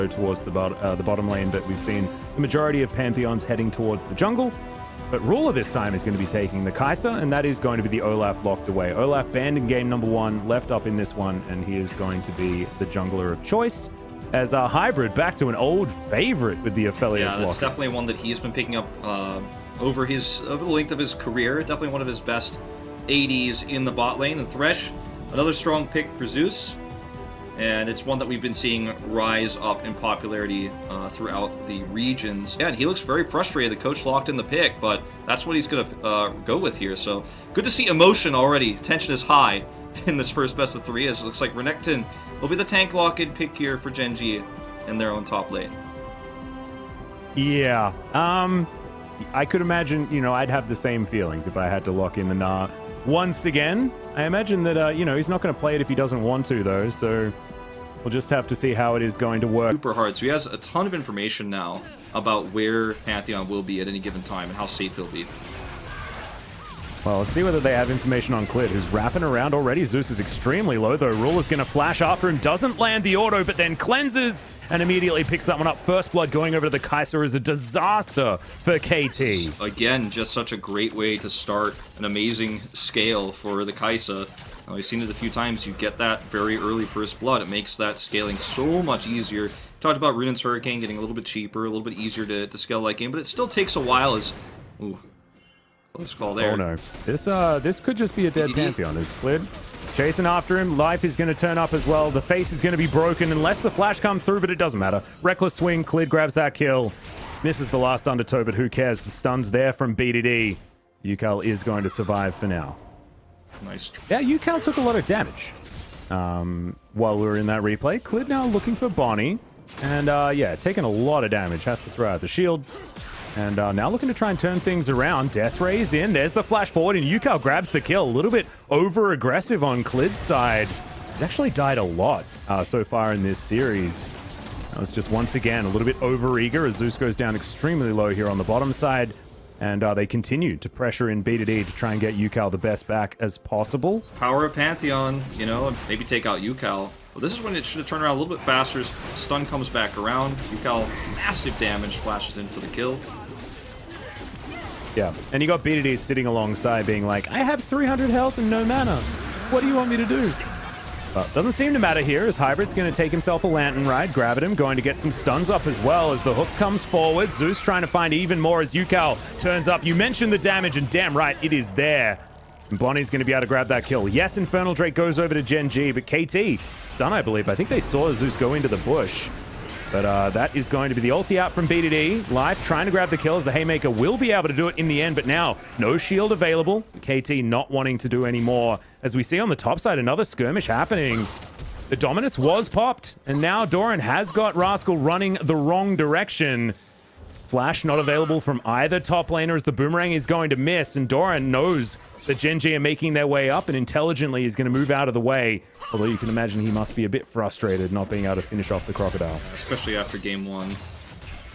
towards the bottom lane, but we've seen the majority of Pantheons heading towards the jungle. But Ruler this time is going to be taking the Kai'Sa, and that is going to be the Olaf locked away. Olaf banned in game number 1, left up in this one, and he is going to be the jungler of choice. As a hybrid, back to an old favorite with the Aphelios Yeah, that's lock. definitely one that he's been picking up over the length of his career. Definitely one of his best ADs in the bot lane. And Thresh, another strong pick for Zeus. And it's one that we've been seeing rise up in popularity throughout the regions. Yeah, and he looks very frustrated. The coach locked in the pick, but that's what he's going to go with here. So good to see emotion already. Tension is high in this first best of 3, as it looks like Renekton will be the tank lock-in pick here for Gen G in their own top lane. Yeah. I could imagine, I'd have the same feelings if I had to lock in the Gnar once again. I imagine that, he's not going to play it if he doesn't want to, though, so we'll just have to see how it is going to work. Super hard. So he has a ton of information now about where Pantheon will be at any given time and how safe he'll be. Well, let's see whether they have information on Clid, who's wrapping around already. Zeus is extremely low, though. Ruler's going to flash after him, doesn't land the auto, but then cleanses and immediately picks that one up. First blood going over to the Kai'Sa is a disaster for KT. Again, just such a great way to start an amazing scale for the Kai'Sa. We've seen it a few times. You get that very early first blood. It makes that scaling so much easier. Talked about Runan's Hurricane getting a little bit cheaper, a little bit easier to scale that game, but it still takes a while as... Ooh. Close call there. Oh no. This could just be a dead Pantheon. Is Clid chasing after him. Life is going to turn up as well. The face is going to be broken unless the flash comes through, but it doesn't matter. Reckless swing. Clid grabs that kill. Misses the last undertow, but who cares? The stun's there from BDD. Yukal is going to survive for now. Nice. Yeah, Yukal took a lot of damage while we were in that replay. Clid now looking for Bonnie. And yeah, taking a lot of damage. Has to throw out the shield. And now looking to try and turn things around. Death Ray's in. There's the flash forward, and Yukal grabs the kill. A little bit over-aggressive on Clid's side. He's actually died a lot so far in this series. That was just once again a little bit over-eager as Zeus goes down extremely low here on the bottom side. And they continue to pressure in BDD to try and get Yukal the best back as possible. Power of Pantheon, maybe take out Yukal. Well, this is when it should have turned around a little bit faster. Stun comes back around. Yukal, massive damage, flashes in for the kill. Yeah, and you got BDD sitting alongside being like, I have 300 health and no mana. What do you want me to do? Well, doesn't seem to matter here as Hybrid's going to take himself a Lantern Ride, grab at him, going to get some stuns up as well as the hook comes forward. Zeus trying to find even more as Yukal turns up. You mentioned the damage, and damn right, it is there. And Bonnie's going to be able to grab that kill. Yes, Infernal Drake goes over to Gen G, but KT, stun, I believe. I think they saw Zeus go into the bush. But that is going to be the ulti out from BDD. Life trying to grab the kill as the Haymaker will be able to do it in the end, but now no shield available. KT not wanting to do any more. As we see on the top side, another skirmish happening. The Dominus was popped, and now Doran has got Rascal running the wrong direction. Flash not available from either top laner as the Boomerang is going to miss, and Doran knows that Gen G are making their way up and intelligently is going to move out of the way. Although you can imagine he must be a bit frustrated not being able to finish off the Crocodile. Especially after game 1.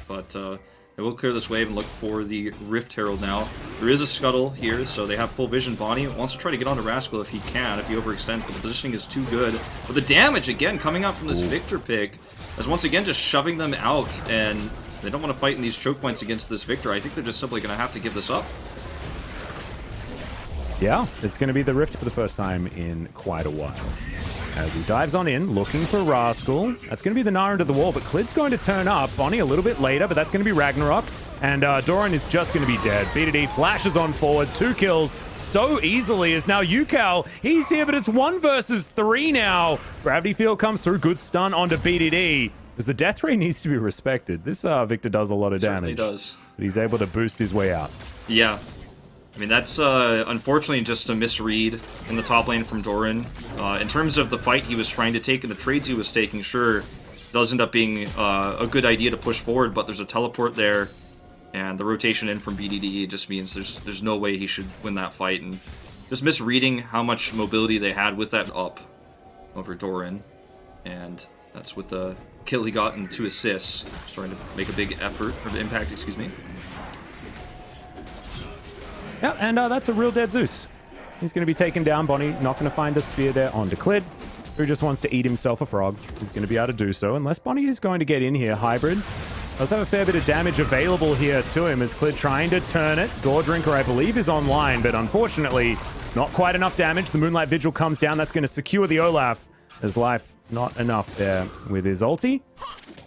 But they will clear this wave and look for the Rift Herald now. There is a scuttle here, so they have full vision. Bonnie wants to try to get onto Rascal if he can, if he overextends, but the positioning is too good. But the damage, again, coming out from this Victor pick, is once again just shoving them out, and they don't want to fight in these choke points against this Victor. I think they're just simply going to have to give this up. Yeah, it's going to be the Rift for the first time in quite a while. As he dives on in, looking for Rascal. That's going to be the Gnar into the wall, but Clid's going to turn up. Bonnie a little bit later, but that's going to be Ragnarok. And Doran is just going to be dead. BDD flashes on forward. 2 kills so easily as now Yukal, he's here, but it's 1 versus 3 now. Gravity Field comes through. Good stun onto BDD. As the death rate needs to be respected. This Victor does a lot of damage. Certainly does. But he's able to boost his way out. Yeah. I mean, that's unfortunately just a misread in the top lane from Doran. In terms of the fight he was trying to take and the trades he was taking, sure, does end up being a good idea to push forward, but there's a teleport there, and the rotation in from BDD just means there's no way he should win that fight, and just misreading how much mobility they had with that up over Doran, and that's with the kill he got and 2 assists. Starting to make a big effort, or impact, excuse me. Yeah, and that's a real dead Zeus. He's going to be taken down. Bonnie not going to find a spear there onto Clid. who just wants to eat himself a frog is going to be able to do so, unless Bonnie is going to get in here. Hybrid does have a fair bit of damage available here to him as Clid trying to turn it. Gore Drinker, I believe, is online, but unfortunately, not quite enough damage. The Moonlight Vigil comes down. That's going to secure the Olaf. There's life not enough there with his ulti.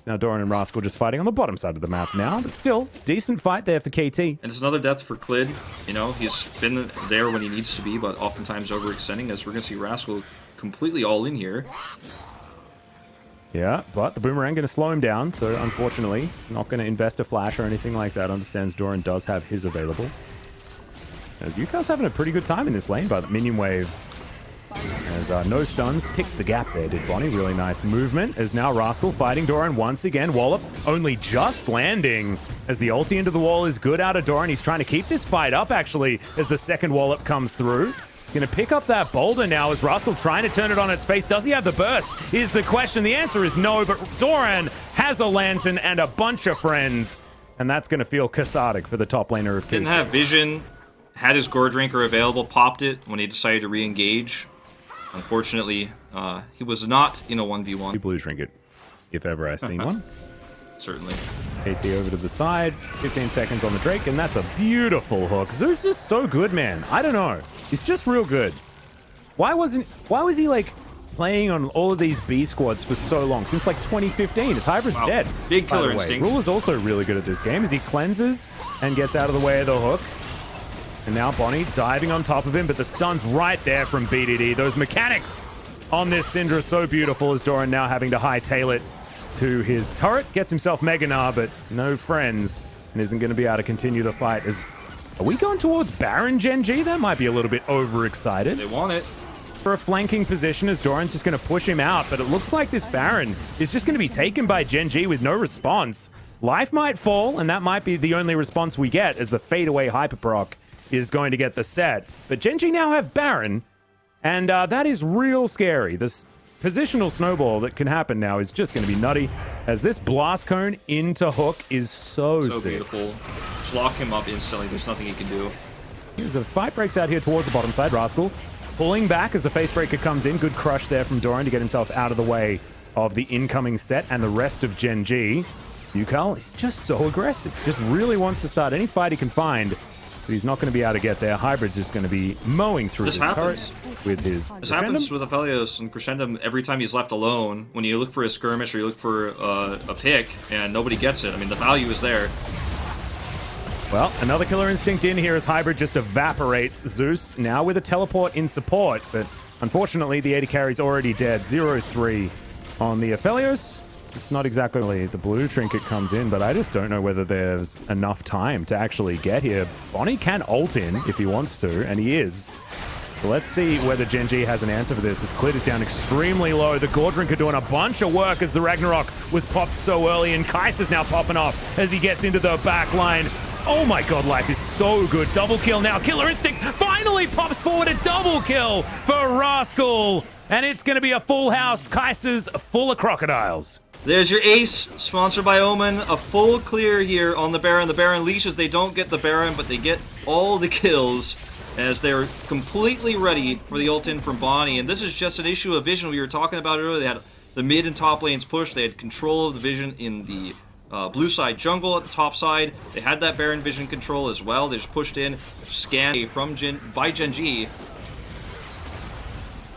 Now Doran and Rascal just fighting on the bottom side of the map now, but still, decent fight there for KT. And it's another death for Clid. You know, he's been there when he needs to be, but oftentimes overextending, as we're going to see Rascal completely all in here. Yeah, but the Boomerang going to slow him down, so unfortunately, not going to invest a flash or anything like that. Understands Doran does have his available. As Yuka's having a pretty good time in this lane, but minion wave. As no stuns, picked the gap there, did Bonnie. Really nice movement. As now Rascal fighting Doran once again. Wallop only just landing as the ulti into the wall is good out of Doran. He's trying to keep this fight up, actually, as the second Wallop comes through. Gonna pick up that boulder now as Rascal trying to turn it on its face. Does he have the burst? Is the question. The answer is no, but Doran has a lantern and a bunch of friends. And that's gonna feel cathartic for the top laner of KT. Didn't have vision, had his Gore Drinker available, popped it when he decided to re-engage. Unfortunately, he was not in a 1v1. Blue trinket, if ever I seen one. Certainly. KT over to the side, 15 seconds on the Drake, and that's a beautiful hook. Zeus is so good, man. I don't know. He's just real good. Why was he like playing on all of these B squads for so long? Since like 2015. His hybrid's dead. Big killer instinct. Rule is also really good at this game as he cleanses and gets out of the way of the hook. And now Bonnie diving on top of him, but the stun's right there from BDD. Those mechanics on this Syndra so beautiful as Doran now having to hightail it to his turret. Gets himself Mega Gnar, but no friends, and isn't going to be able to continue the fight. Are we going towards Baron Gen G? That might be a little bit overexcited. They want it. For a flanking position as Doran's just going to push him out, but it looks like this Baron is just going to be taken by Gen G with no response. Life might fall, and that might be the only response we get as the fadeaway Hyperproc is going to get the set. But Gen G now have Baron, and that is real scary. This positional snowball that can happen now is just going to be nutty, as this blast cone into hook is so sick. Beautiful. Just lock him up instantly. There's nothing he can do. Here's a fight breaks out here towards the bottom side. Rascal pulling back as the facebreaker comes in. Good crush there from Doran to get himself out of the way of the incoming set and the rest of Gen G. Yukal is just so aggressive. Just really wants to start any fight he can find. But he's not going to be able to get there. Hybrid's just going to be mowing through his turret with his This happens with Aphelios and Crescendum every time he's left alone. When you look for a skirmish or you look for a pick and nobody gets it. I mean, the value is there. Well, another killer instinct in here as Hybrid just evaporates Zeus. Now with a teleport in support, but unfortunately the AD carry's already dead. 0-3 on the Aphelios. It's not exactly the blue trinket comes in, but I just don't know whether there's enough time to actually get here. Bonnie can ult in if he wants to, and he is. So let's see whether Gen G has an answer for this, as Clid is down extremely low. The Gore Drinker doing a bunch of work as the Ragnarok was popped so early, and Kais is now popping off as he gets into the back line. Oh my god, life is so good. Double kill now. Killer Instinct finally pops forward a double kill for Rascal. And it's going to be a full house. Kaiser's full of crocodiles. There's your ace, sponsored by Omen. A full clear here on the Baron. The Baron leashes. They don't get the Baron, but they get all the kills as they're completely ready for the ult in from Bonnie. And this is just an issue of vision we were talking about earlier. They had the mid and top lanes pushed. They had control of the vision in the blue side jungle at the top side. They had that Baron vision control as well. They just pushed in, scanned from by Gen G.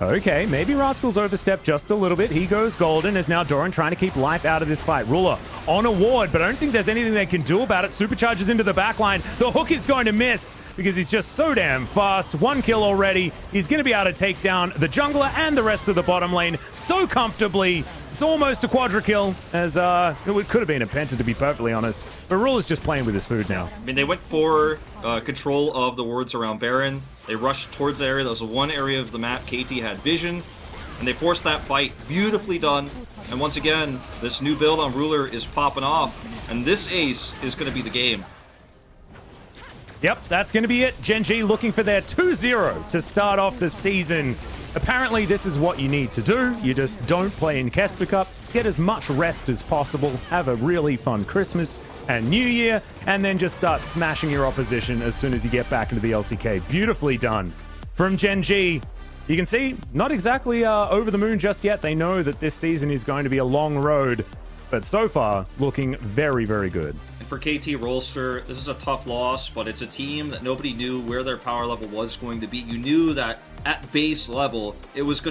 Okay, maybe Rascal's overstepped just a little bit. He goes golden as now Doran trying to keep life out of this fight. Ruler on a ward, but I don't think there's anything they can do about it. Supercharges into the backline. The hook is going to miss because he's just so damn fast. One kill already. He's going to be able to take down the jungler and the rest of the bottom lane so comfortably. It's almost a quadra kill, as it could have been a penta to be perfectly honest. But Ruler's just playing with his food now. I mean, they went for control of the wards around Baron. They rushed towards the area. That was the one area of the map KT had vision, and they forced that fight. Beautifully done. And once again, this new build on Ruler is popping off, and this ace is going to be the game. Yep, that's going to be it. Gen G looking for their 2-0 to start off the season. Apparently, this is what you need to do. You just don't play in Kesper Cup. Get as much rest as possible. Have a really fun Christmas and New Year. And then just start smashing your opposition as soon as you get back into the LCK. Beautifully done from Gen G. you can see, not exactly over the moon just yet. They know that this season is going to be a long road, but so far, looking very, very good. And for KT Rolster, this is a tough loss, but it's a team that nobody knew where their power level was going to be. You knew that at base level, it was going to